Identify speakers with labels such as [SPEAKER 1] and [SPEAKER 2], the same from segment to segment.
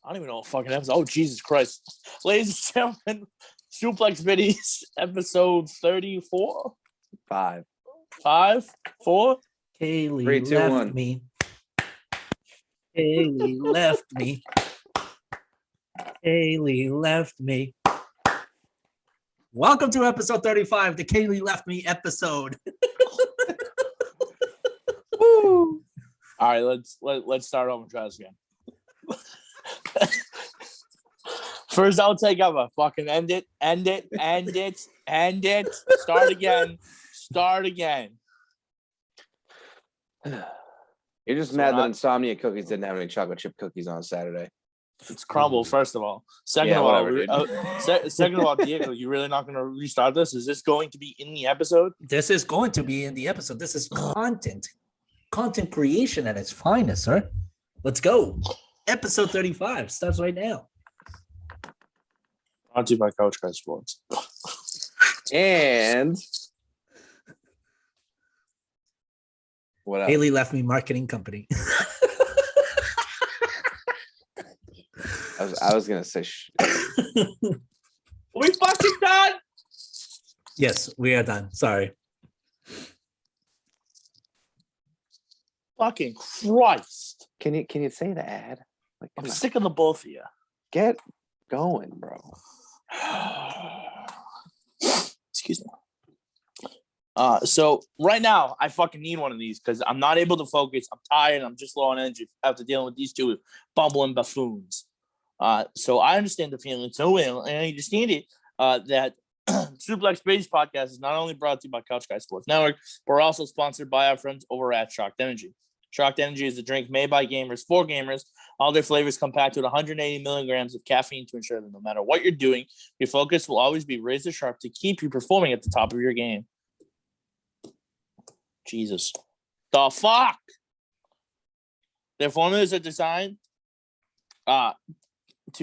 [SPEAKER 1] I don't even know what fucking episode. Oh, Jesus Christ. Ladies and gentlemen, Suplex Biddies, episode 34?
[SPEAKER 2] 5.
[SPEAKER 1] 5? 4?
[SPEAKER 3] Kaylee
[SPEAKER 2] 3, 2,
[SPEAKER 3] left
[SPEAKER 2] 1.
[SPEAKER 3] me. Kaylee left me. Kaylee left me. Welcome to episode 35, the Kaylee left me episode.
[SPEAKER 1] Woo! All right, let's start over and try this again. First outtake ever. Fucking end it. Start again.
[SPEAKER 2] You're just mad that Insomnia Cookies didn't have any chocolate chip cookies on Saturday.
[SPEAKER 1] It's crumble, first of all. Second of all, Diego, you really not going to restart this? Is this going to be in the episode?
[SPEAKER 3] This is going to be in the episode. This is content creation at its finest, sir. Let's go. Episode 35 starts right now.
[SPEAKER 1] Brought to you by Couch Guy Sports.
[SPEAKER 2] And what else?
[SPEAKER 3] Haley left me marketing company.
[SPEAKER 2] I was gonna say
[SPEAKER 1] We fucking done?
[SPEAKER 3] Yes, we are done. Sorry.
[SPEAKER 1] Fucking Christ.
[SPEAKER 2] Can you say the ad? Like,
[SPEAKER 1] I'm sick of the both of you.
[SPEAKER 2] Get going, bro.
[SPEAKER 1] Excuse me. So right now I fucking need one of these because I'm not able to focus. I'm tired. I'm just low on energy after dealing with these two bumbling buffoons. So I understand the feeling so well, and I understand it that Suplex Biddies podcast is not only brought to you by Couch Guy Sports Network, but we're also sponsored by our friends over at Shocked Energy. Shocked Energy is a drink made by gamers for gamers. All their flavors come packed with 180 milligrams of caffeine to ensure that no matter what you're doing, your focus will always be razor sharp to keep you performing at the top of your game. Jesus. The fuck? Their formulas are designed to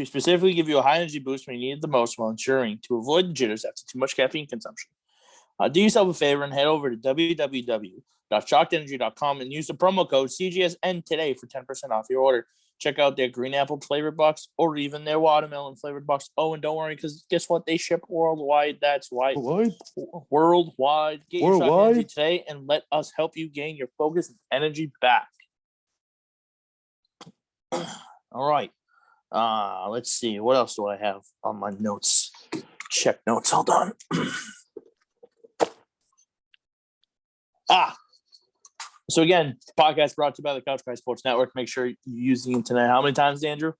[SPEAKER 1] specifically give you a high energy boost when you need it the most while ensuring to avoid the jitters after too much caffeine consumption. Do yourself a favor and head over to www.shockedenergy.com and use the promo code CGSN today for 10% off your order. Check out their green apple flavored box or even their watermelon flavored box. Oh, and don't worry, because guess what? They ship worldwide. That's right. Worldwide. Get your Shocked Energy today and let us help you gain your focus and energy back. All right. Let's see. What else do I have on my notes? Check notes. Hold on. So again, podcast brought to you by the Couch Guy Sports Network. Make sure you use the internet. How many times, Andrew?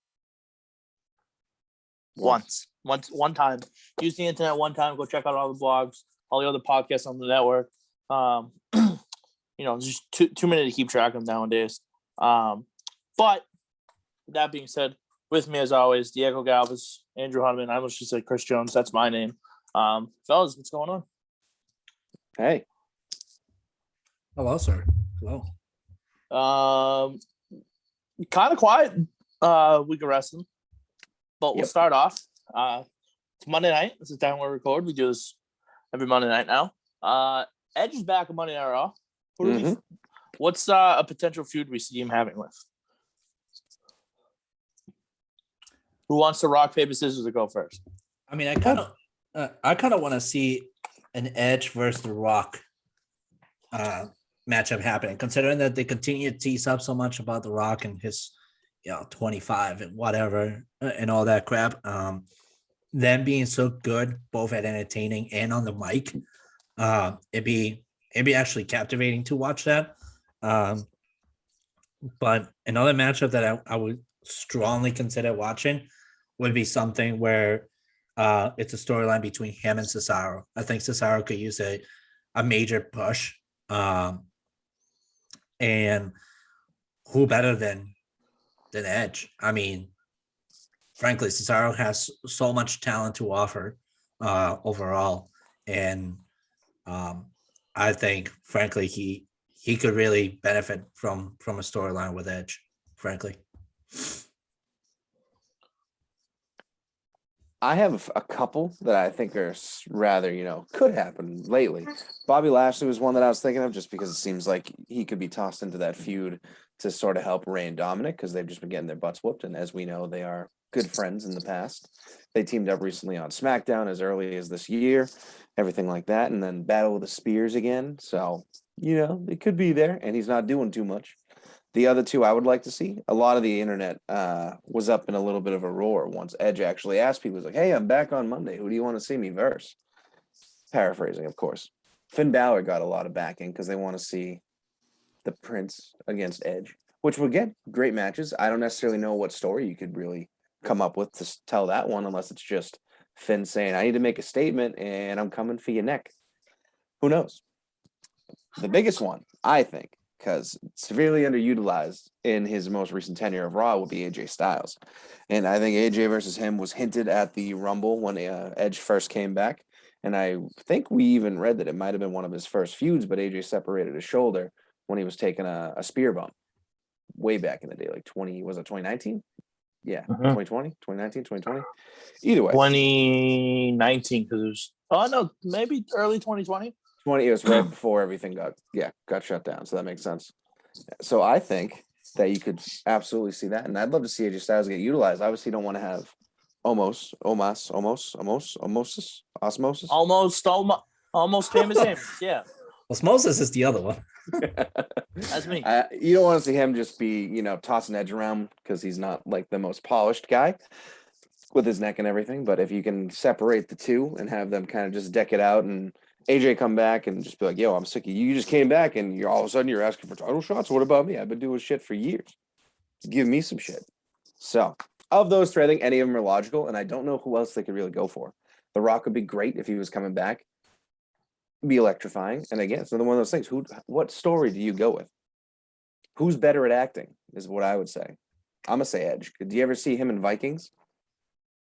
[SPEAKER 1] Once. One time. Use the internet one time. Go check out all the blogs, all the other podcasts on the network. Just too many to keep track of nowadays. But that being said, with me as always, Diego Galvez, Andrew Hunman. I almost just say Chris Jones. That's my name. Fellas, what's going on?
[SPEAKER 2] Hey.
[SPEAKER 3] Hello, sir. Hello.
[SPEAKER 1] Kind of quiet week of wrestling, but we'll start off. It's Monday night. This is the time we record. We do this every Monday night now. Edge is back on Monday Night Raw. What's a potential feud we see him having with? Who wants to rock, paper, scissors to go first?
[SPEAKER 3] I mean, I kind of want to see an Edge versus The Rock matchup happening, considering that they continue to tease up so much about The Rock and his 25 and whatever and all that crap. Them being so good both at entertaining and on the mic, it'd be actually captivating to watch that. But another matchup that I would strongly consider watching would be something where it's a storyline between him and Cesaro. I think Cesaro could use a major push. And who better than Edge? I mean, frankly, Cesaro has so much talent to offer overall. And I think, frankly, he could really benefit from a storyline with Edge, frankly.
[SPEAKER 2] I have a couple that I think are rather, could happen lately. Bobby Lashley was one that I was thinking of just because it seems like he could be tossed into that feud to sort of help Ray and Dominic because they've just been getting their butts whooped. And as we know, they are good friends in the past. They teamed up recently on SmackDown as early as this year, everything like that. And then Battle of the Spears again. So, it could be there. And he's not doing too much. The other two I would like to see. A lot of the internet was up in a little bit of a roar once Edge actually asked people, he was like, hey, I'm back on Monday. Who do you want to see me verse? Paraphrasing, of course. Finn Balor got a lot of backing because they want to see the Prince against Edge, which will get great matches. I don't necessarily know what story you could really come up with to tell that one unless it's just Finn saying, I need to make a statement and I'm coming for your neck. Who knows? The biggest one, I think, because severely underutilized in his most recent tenure of Raw, will be AJ Styles. And I think AJ versus him was hinted at the Rumble when Edge first came back. And I think we even read that it might have been one of his first feuds, but AJ separated his shoulder when he was taking a spear bump way back in the day, like 2019? Yeah, 2020, 2019, 2020. Either way.
[SPEAKER 1] 2019, because it was, no, maybe early 2020.
[SPEAKER 2] It was right before everything got shut down. So that makes sense. So I think that you could absolutely see that. And I'd love to see AJ Styles get utilized. Obviously, you don't want to have osmosis.
[SPEAKER 1] Almost famous Amos. Yeah.
[SPEAKER 3] Osmosis is the other one.
[SPEAKER 1] That's me.
[SPEAKER 2] You don't want to see him just be, tossing Edge around because he's not like the most polished guy with his neck and everything. But if you can separate the two and have them kind of just deck it out and AJ come back and just be like, yo, I'm sick of you. You just came back and you're all of a sudden you're asking for title shots. What about me? I've been doing shit for years. Give me some shit. So of those three, I think any of them are logical, and I don't know who else they could really go for. The Rock would be great if he was coming back. It'd be electrifying. And again, it's another one of those things. What story do you go with? Who's better at acting is what I would say. I'm gonna say Edge. Did you ever see him in Vikings?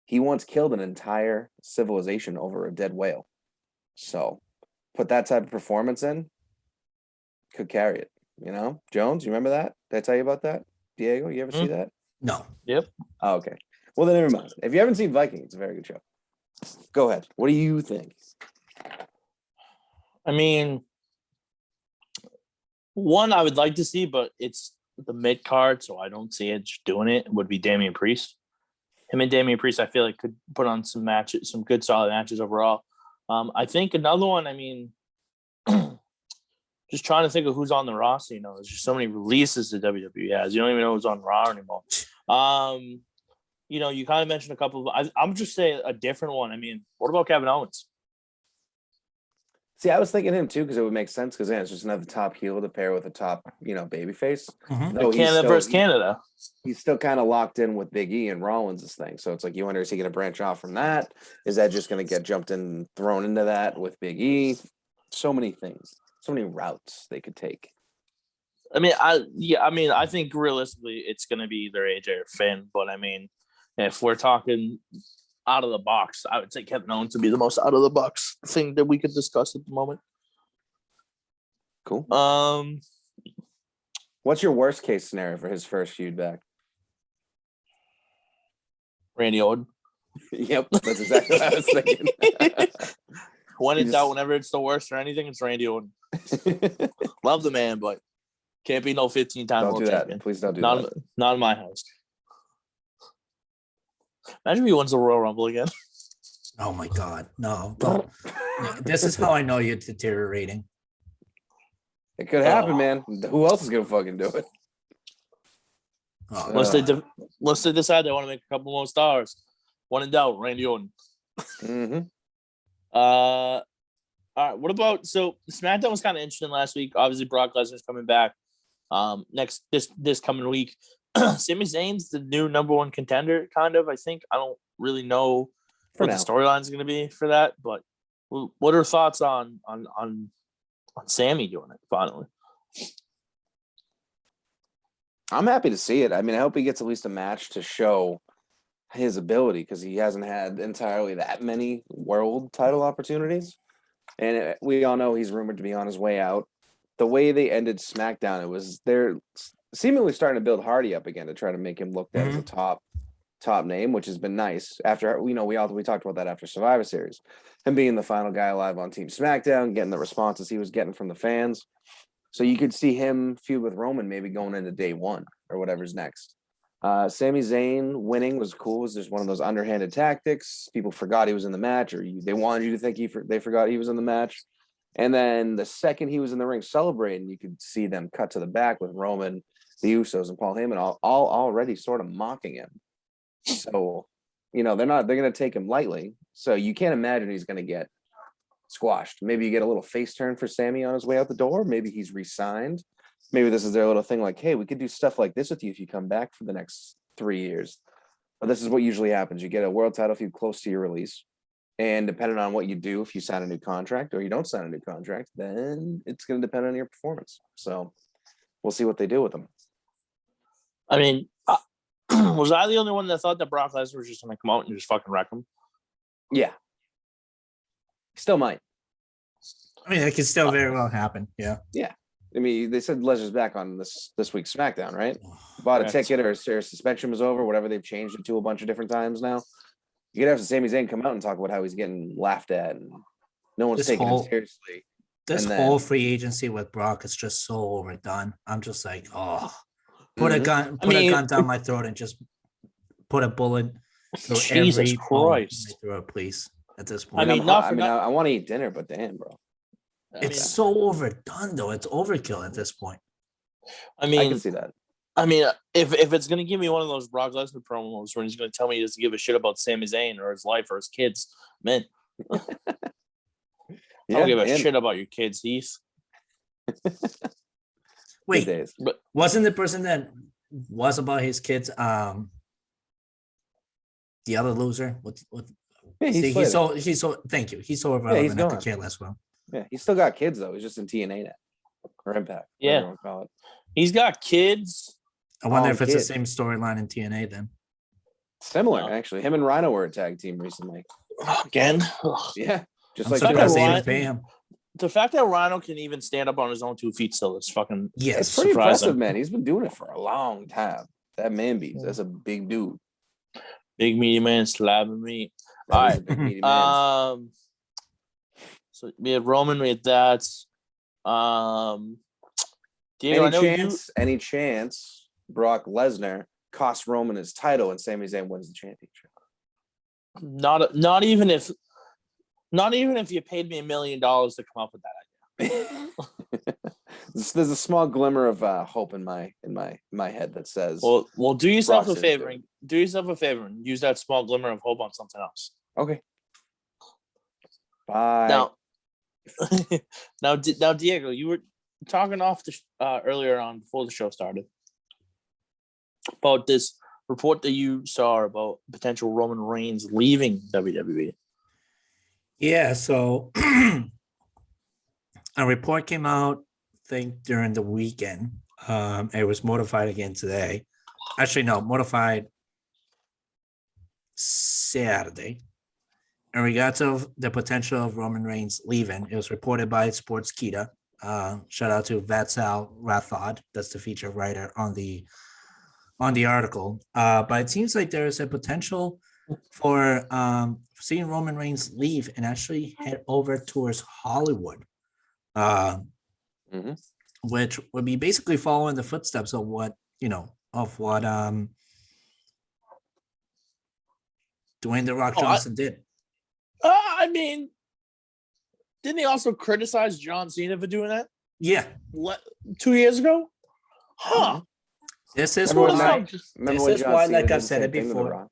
[SPEAKER 2] He once killed an entire civilization over a dead whale. So put that type of performance in, could carry it. Jones, you remember that? Did I tell you about that? Diego, you ever see that?
[SPEAKER 3] No.
[SPEAKER 1] Yep.
[SPEAKER 2] Oh, okay. Well, then never mind. If you haven't seen Vikings, it's a very good show. Go ahead. What do you think?
[SPEAKER 1] I mean, one I would like to see, but it's the mid card, so I don't see it doing it, would be Damian Priest. Him and Damian Priest, I feel like could put on some matches, some good solid matches overall. I think another one, I mean, just trying to think of who's on the roster. There's just so many releases that WWE has. You don't even know who's on Raw anymore. You kind of mentioned a couple of. I'm just saying a different one. I mean, what about Kevin Owens?
[SPEAKER 2] See, I was thinking him too because it would make sense because it's just another top heel to pair with a top, babyface.
[SPEAKER 3] Mm-hmm.
[SPEAKER 1] Canada versus Canada.
[SPEAKER 2] He's still kind of locked in with Big E and Rollins' thing. So it's like you wonder, is he going to branch off from that? Is that just going to get jumped in and thrown into that with Big E? So many things, so many routes they could take.
[SPEAKER 1] I mean, I think realistically it's going to be either AJ or Finn. But I mean, if we're talking out of the box, I would say Kevin Owens would be the most out of the box thing that we could discuss at the moment.
[SPEAKER 2] Cool. What's your worst case scenario for his first feud back?
[SPEAKER 1] Randy Orton.
[SPEAKER 2] Yep, that's exactly what I was thinking.
[SPEAKER 1] When in doubt, whenever it's the worst or anything, it's Randy Orton. Love the man, but can't be no 15-time world champion.
[SPEAKER 2] Please don't do that.
[SPEAKER 1] Not in my house. Imagine if he wins the Royal Rumble again.
[SPEAKER 3] Oh my God. No. Don't. This is how I know you're deteriorating.
[SPEAKER 2] It could happen, man. Who else is going to fucking do it?
[SPEAKER 1] Unless they decide they want to make a couple more stars. When in doubt, Randy Orton.
[SPEAKER 2] Mm-hmm.
[SPEAKER 1] All right. What about SmackDown was kind of interesting last week. Obviously, Brock Lesnar's coming back. This coming week. Samy Zayn's the new number one contender, kind of. I think I don't really know what the storyline is going to be for that, but what are thoughts on Samy doing it finally?
[SPEAKER 2] I'm happy to see it. I mean, I hope he gets at least a match to show his ability because he hasn't had entirely that many world title opportunities, and we all know he's rumored to be on his way out. The way they ended SmackDown, they're seemingly starting to build Hardy up again to try to make him look at as a top top name, which has been nice. After we talked about that after Survivor Series, him being the final guy alive on Team SmackDown, getting the responses he was getting from the fans. So you could see him feud with Roman maybe going into day one or whatever's next. Sami Zayn winning was cool. It was just one of those underhanded tactics. People forgot he was in the match, or they wanted you to think they forgot he was in the match. And then the second he was in the ring celebrating, you could see them cut to the back with Roman, the Usos, and Paul Heyman all already sort of mocking him. So, they're going to take him lightly. So you can't imagine he's going to get squashed. Maybe you get a little face turn for Sami on his way out the door. Maybe he's re-signed. Maybe this is their little thing like, hey, we could do stuff like this with you if you come back for the next 3 years. But this is what usually happens. You get a world title feud close to your release. And depending on what you do, if you sign a new contract or you don't sign a new contract, then it's going to depend on your performance. So we'll see what they do with them.
[SPEAKER 1] I mean, was I the only one that thought that Brock Lesnar was just going to come out and just fucking wreck him?
[SPEAKER 2] Yeah. Still might.
[SPEAKER 3] I mean, it could still very well happen. Yeah.
[SPEAKER 2] Yeah. I mean, they said Lesnar's back on this week's SmackDown, right? Bought a ticket or suspension was over, whatever they've changed it to a bunch of different times now. You could have Sami Zayn come out and talk about how he's getting laughed at and no one's taking him seriously.
[SPEAKER 3] This whole free agency with Brock is just so overdone. I'm just like, put a gun down my throat and just put a bullet through
[SPEAKER 1] Jesus
[SPEAKER 3] every
[SPEAKER 1] Christ,
[SPEAKER 3] throat, please. At this point,
[SPEAKER 2] I want to eat dinner, but damn, bro.
[SPEAKER 3] It's so overdone, though. It's overkill at this point.
[SPEAKER 1] I mean,
[SPEAKER 2] I can see that.
[SPEAKER 1] I mean, if it's gonna give me one of those Brock Lesnar promos where he's gonna tell me he doesn't give a shit about Sami Zayn or his life or his kids, man, I don't give a shit about your kids, Heath.
[SPEAKER 3] Wait, but wasn't the person that was about his kids the other loser? What?
[SPEAKER 2] Yeah,
[SPEAKER 3] he's so. Thank you. He's so irrelevant. I could care less for him.
[SPEAKER 2] Yeah, he's still got kids though. He's just in TNA now or Impact.
[SPEAKER 1] Yeah, call it. He's got kids.
[SPEAKER 3] I wonder if it's the same storyline in TNA then.
[SPEAKER 2] Similar, actually. Him and Rhino were a tag team recently.
[SPEAKER 1] Again?
[SPEAKER 2] Yeah,
[SPEAKER 3] just like they pay him.
[SPEAKER 1] The fact that Rhino can even stand up on his own 2 feet still is fucking
[SPEAKER 2] it's pretty impressive, man. He's been doing it for a long time. That man beats. That's a big dude.
[SPEAKER 1] Big meaty man slapping me. All right. So we had Roman, we had that. Diego,
[SPEAKER 2] any chance Brock Lesnar costs Roman his title and Sami Zayn wins the championship?
[SPEAKER 1] Not even if you paid me $1 million to come up with that idea.
[SPEAKER 2] There's a small glimmer of hope in my head that says,
[SPEAKER 1] well, do yourself a favor and use that small glimmer of hope on something else.
[SPEAKER 2] Okay. Bye.
[SPEAKER 1] Now, Diego, you were talking off the earlier on before the show started about this report that you saw about potential Roman Reigns leaving WWE.
[SPEAKER 3] Yeah, so a report came out, I think, during the weekend. It was modified again today. Actually, no, modified Saturday. In regards to the potential of Roman Reigns leaving, it was reported by Sportskeeda. Shout out to Vatsal Rathod, that's the feature writer on the article. But it seems like there is a potential for seeing Roman Reigns leave and actually head over towards Hollywood, which would be basically following the footsteps of what Dwayne The Rock Johnson did.
[SPEAKER 1] I mean, didn't he also criticize John Cena for doing that?
[SPEAKER 3] Yeah.
[SPEAKER 1] 2 years ago? Huh.
[SPEAKER 3] This is why, like I've said it before.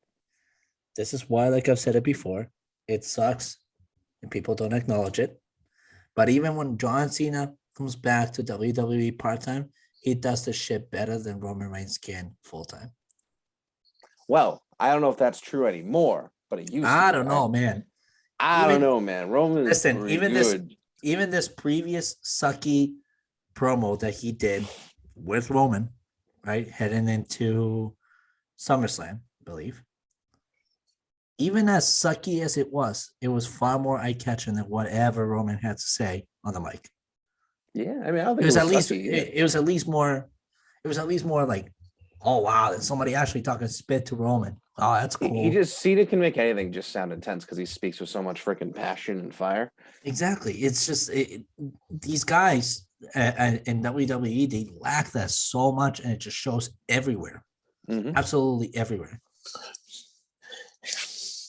[SPEAKER 3] This is why, like I've said it before, it sucks and people don't acknowledge it. But even when John Cena comes back to WWE part-time, he does the shit better than Roman Reigns can full-time.
[SPEAKER 2] Well, I don't know if that's true anymore, but it used to.
[SPEAKER 3] I don't know, man.
[SPEAKER 2] I don't know, man. Roman is
[SPEAKER 3] even this previous sucky promo that he did with Roman, right, heading into SummerSlam, I believe. Even as sucky as it was far more eye-catching than whatever Roman had to say on the mic.
[SPEAKER 2] Yeah, I mean, I don't think
[SPEAKER 3] it was at least more like, oh wow, there's somebody actually talking spit to Roman Oh, that's
[SPEAKER 2] He
[SPEAKER 3] cool.
[SPEAKER 2] just Cena can make anything just sound intense because he speaks with so much freaking passion and fire.
[SPEAKER 3] Exactly. It's just these guys in WWE, they lack that so much, and it just shows everywhere.
[SPEAKER 2] Mhm.
[SPEAKER 3] Absolutely everywhere.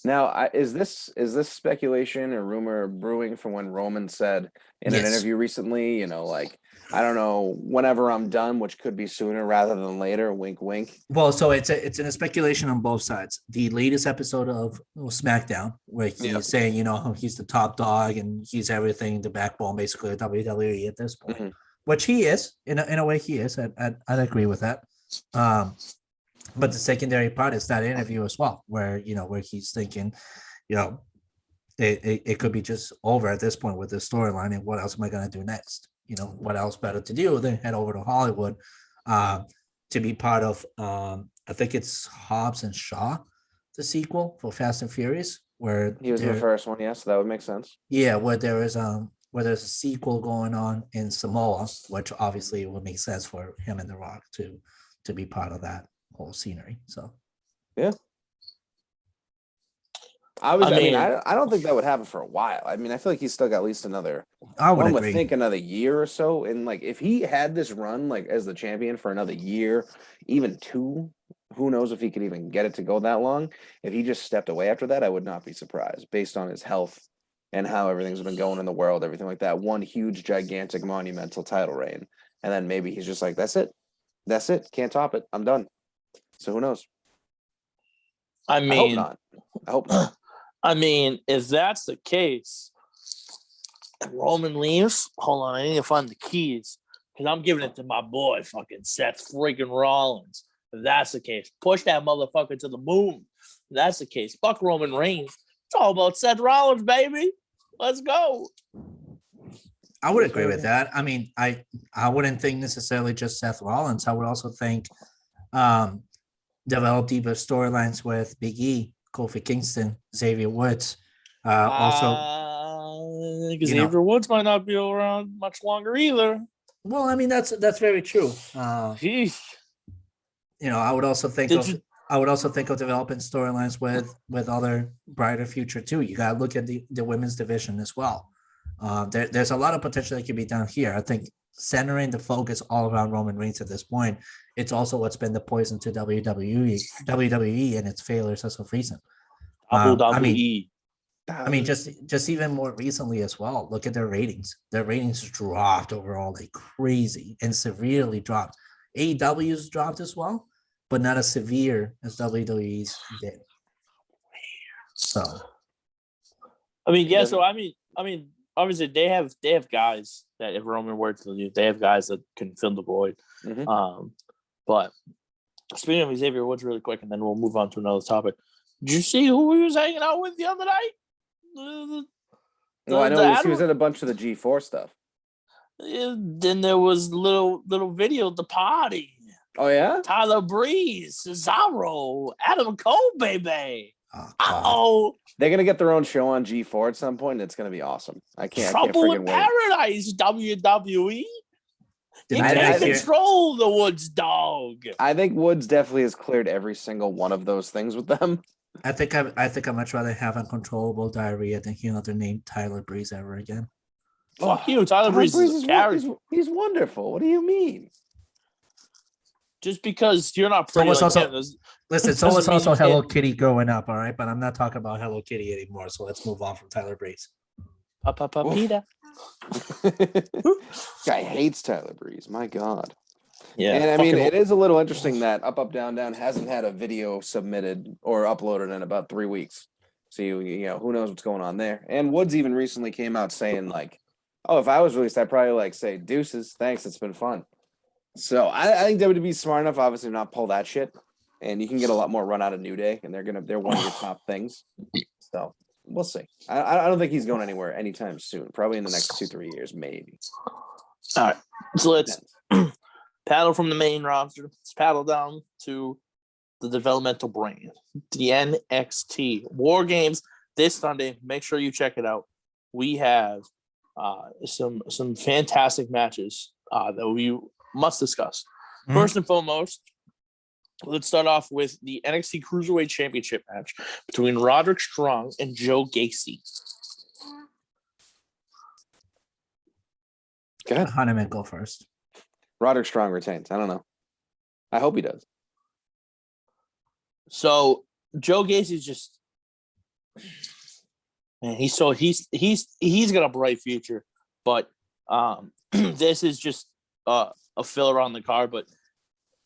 [SPEAKER 2] Now, is this speculation or rumor brewing from when Roman said in an
[SPEAKER 3] Yes.
[SPEAKER 2] interview recently, you know, like, I don't know, whenever I'm done, which could be sooner rather than later, wink, wink.
[SPEAKER 3] Well, so it's a speculation on both sides. The latest episode of SmackDown, where he's
[SPEAKER 2] Yep.
[SPEAKER 3] saying, you know, he's the top dog and he's everything, the backbone, basically, of WWE at this point,
[SPEAKER 2] Mhm.
[SPEAKER 3] which he is. In a way, he is. I'd agree with that. But the secondary part is that interview as well, where where he's thinking, you know, it could be just over at this point with the storyline, and what else am I going to do next? You know, what else better to do than head over to Hollywood to be part of, I think it's Hobbs and Shaw, the sequel for Fast and Furious, where
[SPEAKER 2] He was the first one, yes, that would make sense.
[SPEAKER 3] yeah, where there's a sequel going on in Samoa, which obviously would make sense for him and The Rock to be part of that whole scenery. So
[SPEAKER 2] Yeah. I don't think that would happen for a while. I mean, I feel like he's still got at least another.
[SPEAKER 3] I would
[SPEAKER 2] One would
[SPEAKER 3] agree.
[SPEAKER 2] think another year or so, and like if he had this run like as the champion for another year, even two, who knows if he could even get it to go that long. If he just stepped away after that, I would not be surprised based on his health and how everything's been going in the world, everything like that. One huge, gigantic, monumental title reign, and then maybe he's just like, that's it, can't top it, I'm done. So who knows?
[SPEAKER 1] I
[SPEAKER 2] I hope
[SPEAKER 1] mean,
[SPEAKER 2] not. I hope not.
[SPEAKER 1] I mean, if that's the case, and Roman leaves, hold on, I need to find the keys because I'm giving it to my boy, fucking Seth freaking Rollins. If that's the case, push that motherfucker to the moon. If that's the case, fuck Roman Reigns. It's all about Seth Rollins, baby. Let's go.
[SPEAKER 3] I would agree with that. I mean, I wouldn't think necessarily just Seth Rollins. I would also think develop deeper storylines with Big E, Kofi Kingston, Xavier Woods.
[SPEAKER 1] Xavier Woods might not be around much longer either.
[SPEAKER 3] Well, I mean that's very true. I would also think of developing storylines with other brighter future too. You got to look at the women's division as well. There's a lot of potential that can be done here. I think centering the focus all around Roman Reigns at this point, it's also what's been the poison to WWE and its failures as of recent. I mean, just even more recently as well. Look at their ratings. Their ratings dropped overall like crazy and severely dropped. AEW's dropped as well, but not as severe as WWE's did. So,
[SPEAKER 1] I mean, yeah. So I mean, obviously they have guys that if Roman were to leave, they have guys that can fill the void.
[SPEAKER 2] Mhm.
[SPEAKER 1] But speaking of Xavier Woods, really quick, and then we'll move on to another topic. Did you see who he was hanging out with the other night?
[SPEAKER 2] I know he was at a bunch of the G4 stuff.
[SPEAKER 1] Then there was little video at the party.
[SPEAKER 2] Oh yeah,
[SPEAKER 1] Tyler Breeze, Cesaro, Adam Cole, baby.
[SPEAKER 2] Oh, they're gonna get their own show on G4 at some point. And it's gonna be awesome. I can't
[SPEAKER 1] Trouble in
[SPEAKER 2] freaking wait.
[SPEAKER 1] Paradise, WWE. You can't control the Woods dog.
[SPEAKER 2] I think Woods definitely has cleared every single one of those things with them.
[SPEAKER 3] I think I'd much rather have uncontrollable diarrhea than hear another name Tyler Breeze ever again.
[SPEAKER 1] Fuck you, Tyler Breeze is a character.
[SPEAKER 2] He's wonderful. What do you mean?
[SPEAKER 1] Just because you're not pretty
[SPEAKER 3] so
[SPEAKER 1] like him.
[SPEAKER 3] Listen, so was also Hello Kitty growing up, all right? But I'm not talking about Hello Kitty anymore, so let's move on from Tyler Breeze.
[SPEAKER 1] Papita.
[SPEAKER 2] Guy hates Tyler Breeze. My God.
[SPEAKER 1] Yeah.
[SPEAKER 2] And I mean, it is a little interesting that Up, Up, Down, Down hasn't had a video submitted or uploaded in about 3 weeks. So, you know, who knows what's going on there. And Woods even recently came out saying, like, oh, if I was released, I'd probably, like, say, deuces, thanks, it's been fun. So I think they would be smart enough, obviously, to not pull that shit. And you can get a lot more run out of New Day, and they're one of your top things. So we'll see. I don't think he's going anywhere anytime soon. Probably in the next 2-3 years, maybe.
[SPEAKER 1] All right. So let's paddle from the main roster. Let's paddle down to the developmental brand, the NXT War Games this Sunday. Make sure you check it out. We have some fantastic matches that we must discuss. First and foremost, Let's start off with the NXT Cruiserweight Championship match between Roderick Strong and Joe Gacy.
[SPEAKER 2] Go ahead.
[SPEAKER 3] Hahnemann go first.
[SPEAKER 2] Roderick Strong retains. I don't know. I hope he does.
[SPEAKER 1] So Joe Gacy's just, man, he's got a bright future, but this is just a filler on the card. But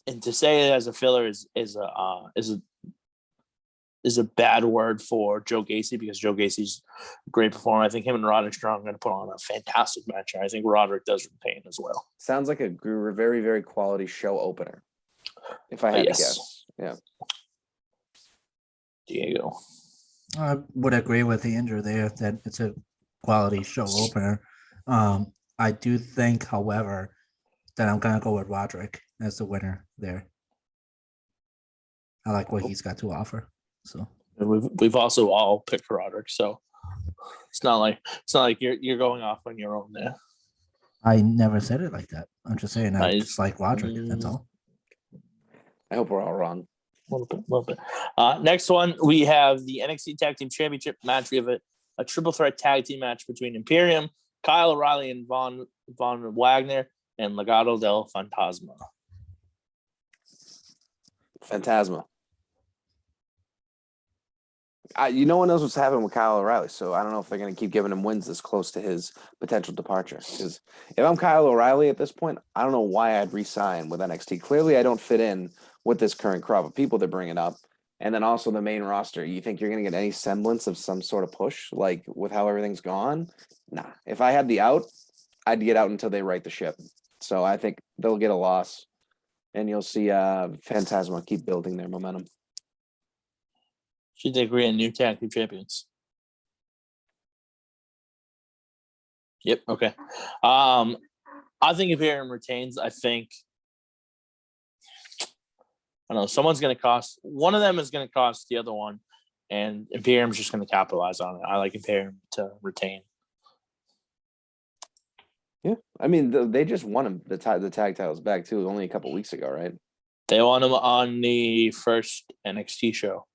[SPEAKER 1] and to say it as a filler is a bad word for Joe Gacy, because Joe Gacy's a great performer. I think him and Roderick Strong are going to put on a fantastic match. And I think Roderick does retain as well.
[SPEAKER 2] Sounds like a very, very quality show opener. If I had to guess. Yeah.
[SPEAKER 1] Diego.
[SPEAKER 3] I would agree with the Andrew there that it's a quality show opener. I do think, however, that I'm gonna go with Roderick as the winner there. I like what he's got to offer. So
[SPEAKER 1] We've also all picked Roderick, so it's not like you're going off on your own there.
[SPEAKER 3] I never said it like that. I'm just saying I
[SPEAKER 1] Nice.
[SPEAKER 3] just like Roderick. That's all.
[SPEAKER 2] I hope we're all wrong.
[SPEAKER 1] A little bit. Next one, we have the NXT Tag Team Championship match. We have a triple threat tag team match between Imperium, Kyle O'Reilly, and Von Wagner, and Legado del Fantasma.
[SPEAKER 2] Phantasma. No one knows what's happening with Kyle O'Reilly, so I don't know if they're going to keep giving him wins this close to his potential departure. Because if I'm Kyle O'Reilly at this point, I don't know why I'd re-sign with NXT. Clearly, I don't fit in with this current crop of people they're bringing up. And then also the main roster. You think you're going to get any semblance of some sort of push, like with how everything's gone? Nah. If I had the out, I'd get out until they right the ship. So I think they'll get a loss. And you'll see Phantasma keep building their momentum.
[SPEAKER 1] Should they agree on new tag team champions? Yep. Okay. I think Imperium retains. I don't know. Someone's going to cost. One of them is going to cost the other one, and Imperium's just going to capitalize on it. I like Imperium to retain.
[SPEAKER 2] Yeah, I mean they just won him the tag titles back too, only a couple weeks ago, right?
[SPEAKER 1] They won them on the first NXT show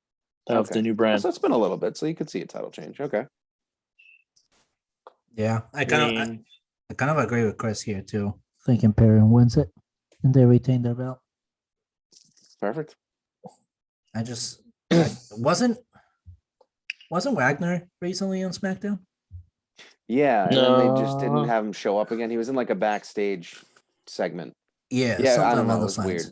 [SPEAKER 1] of the new brand.
[SPEAKER 2] So it's been a little bit, so you could see a title change. Okay.
[SPEAKER 3] Yeah, I kind of agree with Chris here too. I think Imperium wins it, and they retain their belt.
[SPEAKER 2] Perfect.
[SPEAKER 3] I wasn't Wagner recently on SmackDown?
[SPEAKER 2] Yeah, and then they just didn't have him show up again. He was in like a backstage segment.
[SPEAKER 3] Yeah,
[SPEAKER 2] I
[SPEAKER 3] something
[SPEAKER 2] don't know.
[SPEAKER 3] along
[SPEAKER 2] It
[SPEAKER 3] those
[SPEAKER 2] was
[SPEAKER 3] lines.
[SPEAKER 2] weird.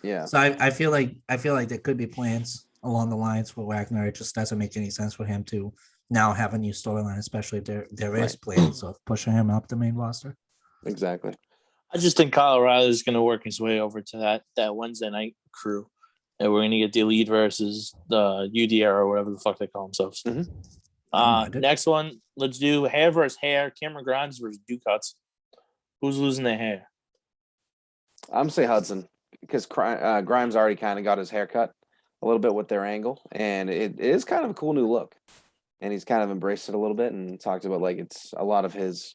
[SPEAKER 2] Yeah.
[SPEAKER 3] So I feel like there could be plans along the lines for Wagner. It just doesn't make any sense for him to now have a new storyline, especially if there is plans of pushing him up the main roster.
[SPEAKER 2] Exactly.
[SPEAKER 1] I just think Kyle O'Reilly is going to work his way over to that Wednesday night crew. And we're going to get the Elite versus the UDR or whatever the fuck they call themselves.
[SPEAKER 2] Mm-hmm.
[SPEAKER 1] Next one, let's do hair versus hair. Cameron Grimes versus Ducats. Who's losing their hair?
[SPEAKER 2] I'm say Hudson because Grimes already kind of got his haircut a little bit with their angle, and it is kind of a cool new look. And he's kind of embraced it a little bit and talked about like it's a lot of his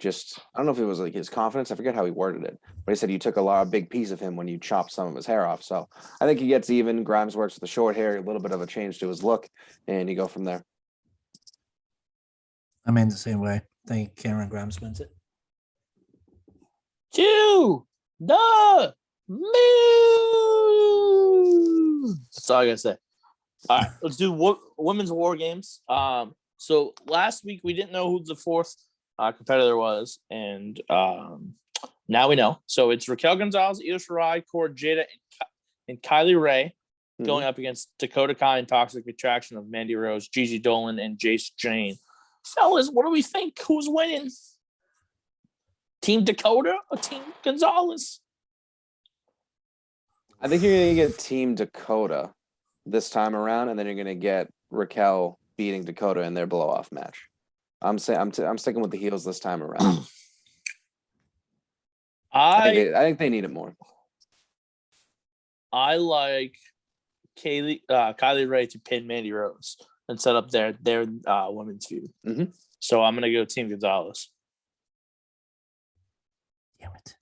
[SPEAKER 2] just I don't know if it was like his confidence. I forget how he worded it, but he said you took a big piece of him when you chopped some of his hair off. So I think he gets even. Grimes works with the short hair, a little bit of a change to his look, and you go from there.
[SPEAKER 3] I'm in the same way. I think Cameron Grimes wins it.
[SPEAKER 1] To the moon. That's all I gotta say. All right, let's do women's war games. So last week we didn't know who the fourth competitor was, and now we know. So it's Raquel Gonzalez, Io Shirai, Cora Jada, and Kylie Ray going up against Dakota Kai and Toxic Attraction of Mandy Rose, Gigi Dolan, and Jace Jane. Fellas, what do we think? Who's winning? Team Dakota or Team Gonzalez?
[SPEAKER 2] I think you're going to get Team Dakota this time around, and then you're going to get Raquel beating Dakota in their blow-off match. I'm sticking with the heels this time around. I think they need it more.
[SPEAKER 1] I like Kylie Ray to pin Mandy Rose and set up their women's feud.
[SPEAKER 2] Mm-hmm.
[SPEAKER 1] So I'm gonna go Team Gonzalez.
[SPEAKER 3] Damn it!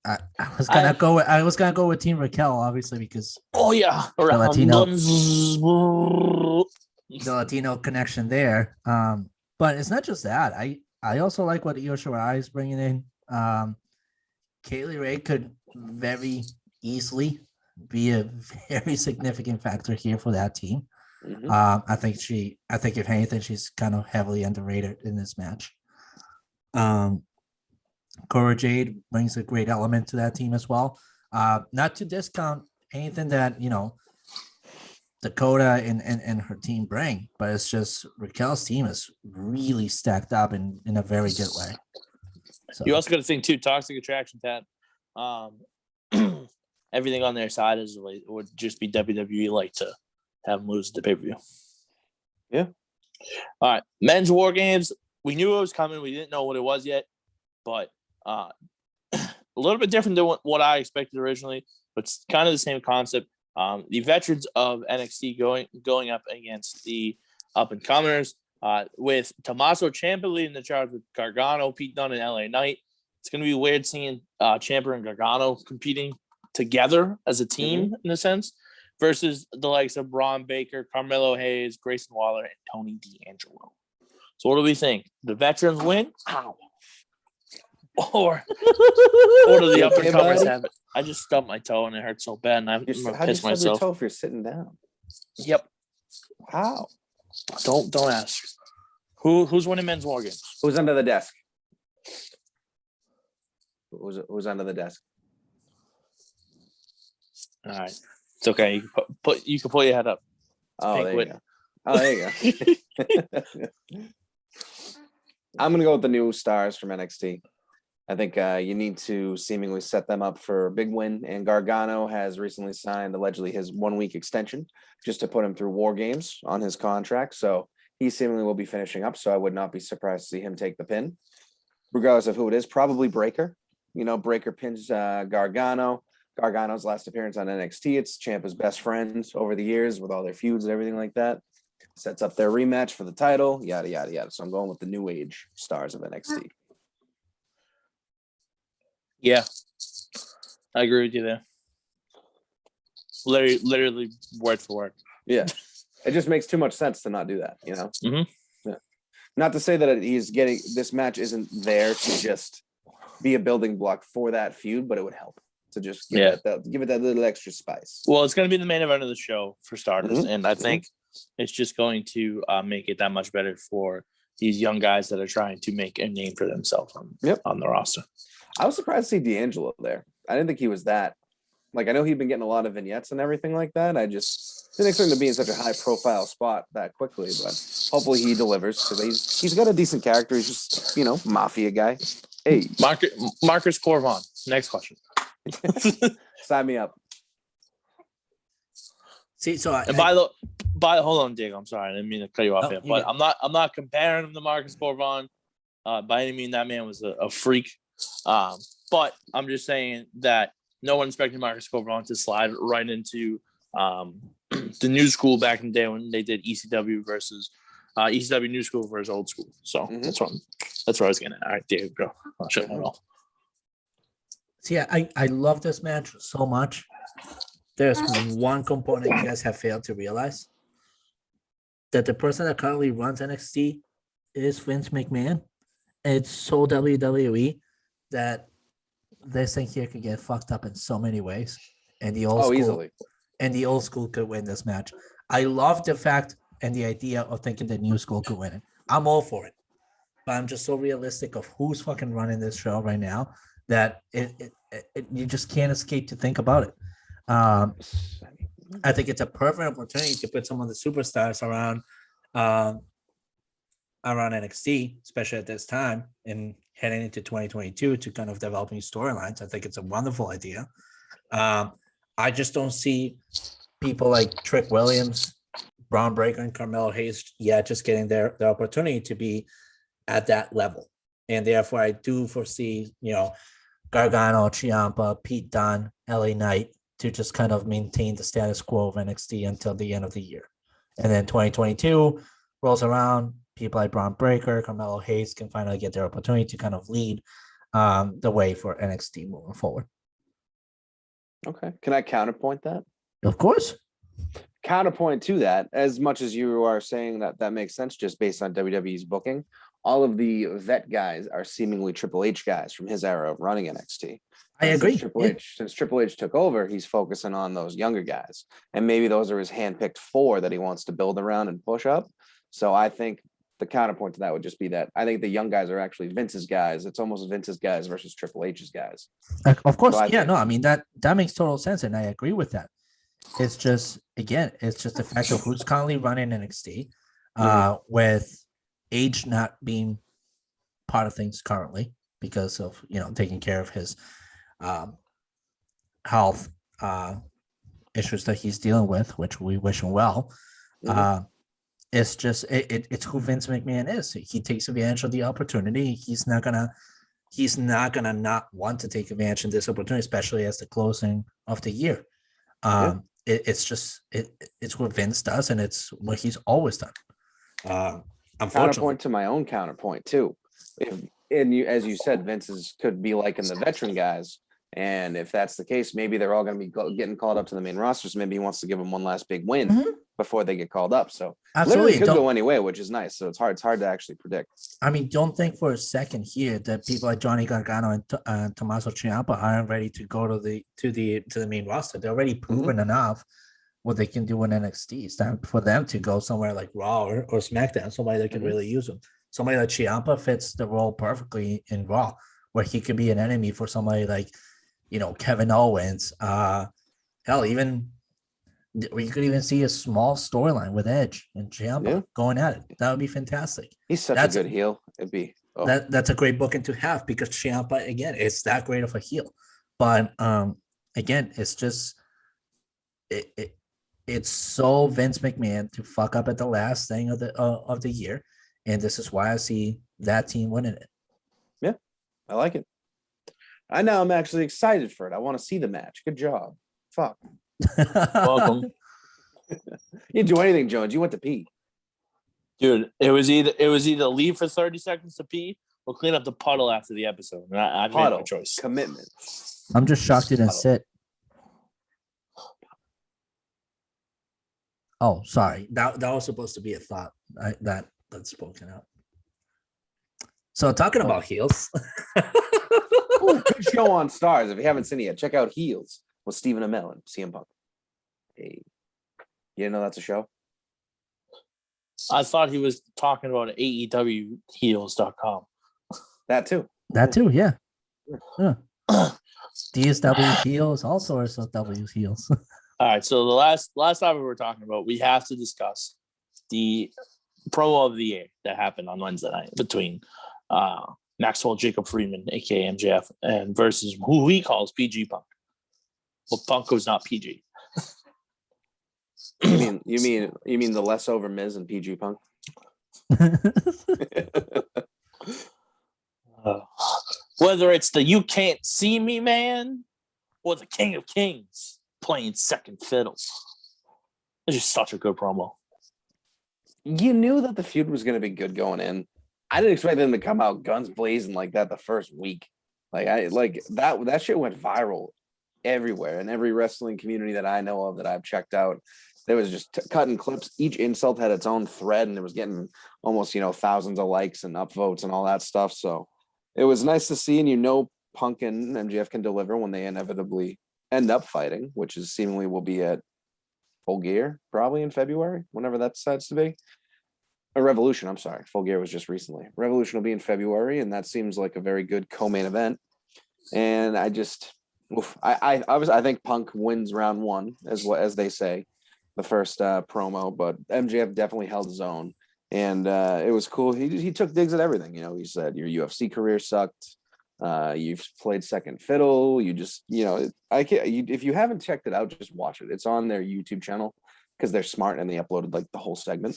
[SPEAKER 3] I was gonna go with Team Raquel, obviously, because
[SPEAKER 1] Oh yeah,
[SPEAKER 3] the Latino
[SPEAKER 1] Latino.
[SPEAKER 3] the Latino connection there. But it's not just that. I also like what Io Shirai is bringing in. Kaylee Ray could very easily be a very significant factor here for that team.
[SPEAKER 2] Mhm.
[SPEAKER 3] I think if anything, she's kind of heavily underrated in this match. Cora Jade brings a great element to that team as well. Not to discount anything that Dakota and her team bring, but it's just Raquel's team is really stacked up in a very good way. So
[SPEAKER 1] You also got to think too. Toxic Attraction, Tat. Everything on their side is like would just be WWE like to have them lose the pay per view.
[SPEAKER 2] Yeah.
[SPEAKER 1] All right, men's war games. We knew it was coming. We didn't know what it was yet, but a little bit different than what I expected originally. But it's kind of the same concept. The veterans of NXT going up against the up and comers. With Tommaso Ciampa leading the charge with Gargano, Pete Dunne, and LA Knight. It's going to be weird seeing Ciampa and Gargano competing together as a team in a sense versus the likes of Braun Baker, Carmelo Hayes, Grayson Waller, and Tony D'Angelo. So what do we think? The veterans win? Ow. Or do the up and comers have it? I just stubbed my toe and it hurts so bad and I'm going to piss myself.
[SPEAKER 2] Your toe if you're sitting down?
[SPEAKER 1] Yep.
[SPEAKER 2] Wow.
[SPEAKER 1] Don't ask. Who's winning men's war games?
[SPEAKER 2] Who's under the desk? Who's under the desk?
[SPEAKER 1] All right, it's okay. You can put your head up.
[SPEAKER 2] Oh, there you go. Oh, there you go. I'm gonna go with the new stars from NXT. I think you need to seemingly set them up for a big win. And Gargano has recently signed allegedly his 1 week extension just to put him through war games on his contract. So he seemingly will be finishing up. So I would not be surprised to see him take the pin, regardless of who it is. Probably Breaker. Breaker pins Gargano. Gargano's last appearance on NXT. It's Ciampa's best friend over the years with all their feuds and everything like that. Sets up their rematch for the title, yada, yada, yada. So I'm going with the new age stars of NXT.
[SPEAKER 1] Yeah, I agree with you there. Literally word for word.
[SPEAKER 2] Yeah, it just makes too much sense to not do that,
[SPEAKER 1] Mm-hmm.
[SPEAKER 2] Yeah. Not to say that he's getting this match isn't there to just be a building block for that feud, but it would help to just give it that little extra spice.
[SPEAKER 1] Well, it's going to be the main event of the show for starters, and I think it's just going to make it that much better for these young guys that are trying to make a name for themselves on the roster.
[SPEAKER 2] I was surprised to see D'Angelo there. I didn't think he was that. Like, I know he'd been getting a lot of vignettes and everything like that. I just didn't expect him to be in such a high-profile spot that quickly, but hopefully he delivers because he's got a decent character. He's just, mafia guy. Hey.
[SPEAKER 1] Marcus Corvon. Next question.
[SPEAKER 2] Sign me up.
[SPEAKER 3] See, so
[SPEAKER 1] hold on, Diego. I'm sorry, I didn't mean to cut you off here, but I'm not comparing him to Marcus Corvon. By any means, that man was a freak. But I'm just saying that no one expected Marcus Corvon to slide right into the new school back in the day when they did ECW versus ECW new school versus old school. So that's where I was getting at. All right, Diego, go. I'll shut my mouth.
[SPEAKER 3] See, I love this match so much. There's one component you guys have failed to realize. That the person that currently runs NXT is Vince McMahon. It's so WWE that this thing here could get fucked up in so many ways. And the old school could win this match. I love the fact and the idea of thinking the new school could win it. I'm all for it. But I'm just so realistic of who's fucking running this show right now that you just can't escape to think about it. I think it's a perfect opportunity to put some of the superstars around NXT, especially at this time and heading into 2022 to kind of develop new storylines. I think it's a wonderful idea. I just don't see people like Trick Williams, Braun Breaker, and Carmelo Hayes just getting their opportunity to be at that level. And therefore, I do foresee, Gargano, Ciampa, Pete Dunne, LA Knight to just kind of maintain the status quo of NXT until the end of the year. And then 2022 rolls around, people like Braun Breaker, Carmelo Hayes can finally get their opportunity to kind of lead the way for NXT moving forward.
[SPEAKER 2] Okay. Can I counterpoint that?
[SPEAKER 3] Of course.
[SPEAKER 2] Counterpoint to that, as much as you are saying that makes sense just based on WWE's booking, all of the vet guys are seemingly Triple H guys from his era of running NXT.
[SPEAKER 3] I
[SPEAKER 2] And
[SPEAKER 3] agree.
[SPEAKER 2] Since Triple H took over, he's focusing on those younger guys. And maybe those are his handpicked 4 that he wants to build around and push up. So I think the counterpoint to that would just be that I think the young guys are actually Vince's guys. It's almost Vince's guys versus Triple H's guys.
[SPEAKER 3] Of course.
[SPEAKER 2] So I
[SPEAKER 3] Yeah,
[SPEAKER 2] think-
[SPEAKER 3] no, I mean that makes total sense, and I agree with that. It's just it's just the fact of who's currently running NXT, with age not being part of things currently because of taking care of his health issues that he's dealing with, which we wish him well. It's just it's who Vince McMahon is. He takes advantage of the opportunity. He's not gonna not want to take advantage of this opportunity, especially as the closing of the year. It's what Vince does, and it's what he's always done. Unfortunately,
[SPEAKER 2] Counterpoint to my own counterpoint too. As you said, Vince's could be like in the veteran guys, and if that's the case, maybe they're all going to be getting called up to the main roster. So maybe he wants to give them one last big win before they get called up. So
[SPEAKER 3] absolutely
[SPEAKER 2] literally could go anyway, which is nice. So it's hard to actually predict.
[SPEAKER 3] I mean, don't think for a second here that people like Johnny Gargano and Tommaso Ciampa aren't ready to go to the main roster. They're already proven enough what they can do in NXT. It's time for them to go somewhere like Raw or SmackDown, somebody that can really use them. Somebody like Ciampa fits the role perfectly in Raw, where he could be an enemy for somebody like, Kevin Owens. Hell, even we could even see a small storyline with Edge and Ciampa going at it. That would be fantastic.
[SPEAKER 2] He's such a good heel. It'd be
[SPEAKER 3] that's a great booking to have because Ciampa, again, it's that great of a heel. But again, it's just it's so Vince McMahon to fuck up at the last thing of the year, and this is why I see that team winning it.
[SPEAKER 2] Yeah, I like it. I'm actually excited for it. I want to see the match. Good job. Fuck.
[SPEAKER 1] Welcome.
[SPEAKER 2] You didn't do anything, Jones. You went to pee.
[SPEAKER 1] Dude, it was either leave for 30 seconds to pee or clean up the puddle after the episode. And I made no choice.
[SPEAKER 2] Commitment.
[SPEAKER 3] I'm just shocked you didn't sit. Oh, sorry. That was supposed to be a thought that's spoken out. So talking about heels.
[SPEAKER 2] Good show on Stars. If you haven't seen it yet, check out Heels with Stephen Amell and CM Punk. Hey. You didn't know that's a show?
[SPEAKER 1] I thought he was talking about AEWheels.com.
[SPEAKER 2] That too.
[SPEAKER 3] That too, yeah. DSW heels, all sorts of W's heels.
[SPEAKER 1] All right, so the last topic we're talking about, we have to discuss the promo of the year that happened on Wednesday night between Maxwell Jacob Friedman, aka MJF, and versus who he calls PG Punk. Well, Punk was not PG.
[SPEAKER 2] You mean the less over Miz and PG Punk?
[SPEAKER 1] Whether it's the "You Can't See Me" man or the King of Kings playing second fiddle, it's just such a good promo.
[SPEAKER 2] You knew that the feud was going to be good going in. I didn't expect them to come out guns blazing like that the first week. That shit went viral everywhere in every wrestling community that I know of that I've checked out. There was just cutting clips. Each insult had its own thread, and it was getting almost thousands of likes and upvotes and all that stuff. So it was nice to see, and Punk and MJF can deliver when they inevitably end up fighting, which is seemingly will be at Full Gear probably in February, whenever that decides to be. A Revolution, I'm sorry. Full Gear was just recently. Revolution will be in February, and that seems like a very good co-main event. And I think Punk wins round one, as they say, the first promo, but MJF definitely held his own, and it was cool. He took digs at everything. He said your UFC career sucked. You've played second fiddle. You just if you haven't checked it out, just watch it. It's on their YouTube channel because they're smart and they uploaded like the whole segment.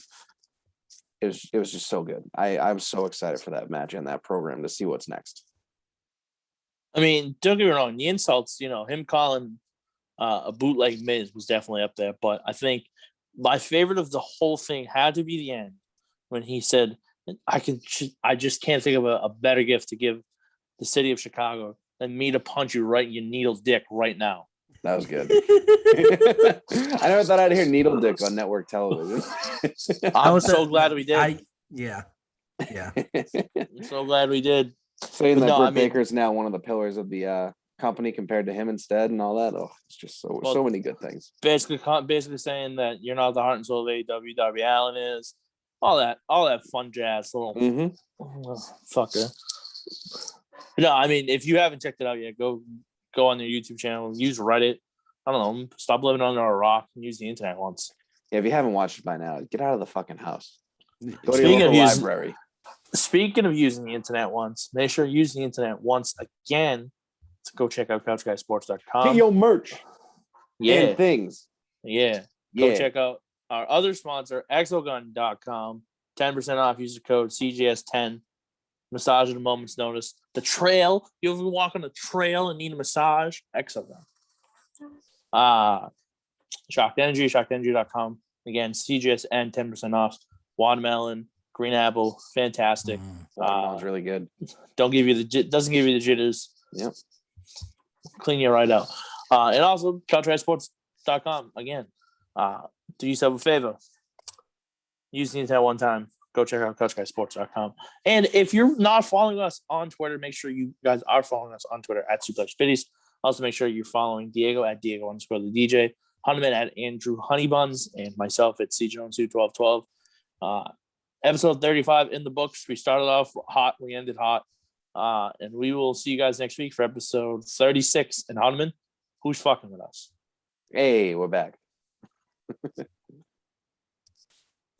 [SPEAKER 2] It was just so good. I'm so excited for that match and that program to see what's next.
[SPEAKER 1] I mean, don't get me wrong. The insults, him calling a bootleg Miz was definitely up there. But I think my favorite of the whole thing had to be the end when he said, I just can't think of a better gift to give the city of Chicago than me to punch you right in your needle dick right now.
[SPEAKER 2] That was good. I never thought I'd hear needle dick on network television.
[SPEAKER 1] I'm so glad we did.
[SPEAKER 3] Yeah.
[SPEAKER 1] I'm so glad we did.
[SPEAKER 2] Saying
[SPEAKER 1] But
[SPEAKER 2] that
[SPEAKER 1] no,
[SPEAKER 2] Britt
[SPEAKER 1] I mean-
[SPEAKER 2] Baker is now one of the pillars of the company compared to him instead and all that. Oh, it's just so many good things.
[SPEAKER 1] Basically saying that you're not the heart and soul of AEW. Darby Allin is all that fun jazz. Little fucker. No, I mean, if you haven't checked it out yet, go on their YouTube channel. Use Reddit. I don't know. Stop living under a rock and use the internet once.
[SPEAKER 2] Yeah, if you haven't watched it by now, get out of the fucking house. Go to
[SPEAKER 1] Speaking
[SPEAKER 2] your
[SPEAKER 1] of
[SPEAKER 2] local
[SPEAKER 1] using-
[SPEAKER 2] library.
[SPEAKER 1] Speaking of using the internet once, make sure you use the internet once again to go check out
[SPEAKER 2] Get
[SPEAKER 1] couchguysports.com.
[SPEAKER 2] your merch
[SPEAKER 1] Yeah,
[SPEAKER 2] and things.
[SPEAKER 1] yeah. Go check out our other sponsor, exogun.com. 10% off. Use the code CGS10. Massage at a moment's notice. The trail. You ever walk on the trail and need a massage? Exogun. Shocked Energy, shockedenergy.com. Again, CGSN, 10% off. Watermelon, green apple, fantastic.
[SPEAKER 2] Watermelon's really good.
[SPEAKER 1] Doesn't give you the jitters.
[SPEAKER 2] Yep.
[SPEAKER 1] Clean you right out. And also countrysports.com again. Do yourself a favor. Use the internet one time. Go check out couchguysports.com. And if you're not following us on Twitter, make sure you guys are following us on Twitter at Suplex Biddies. Also, make sure you're following Diego at Diego_the DJ, Honeyman at Andrew Honeybuns, and myself at CJones1212. Episode 35 in the books. We started off hot, we ended hot. And we will see you guys next week for episode 36. And Honeyman, who's fucking with us?
[SPEAKER 2] Hey, we're back.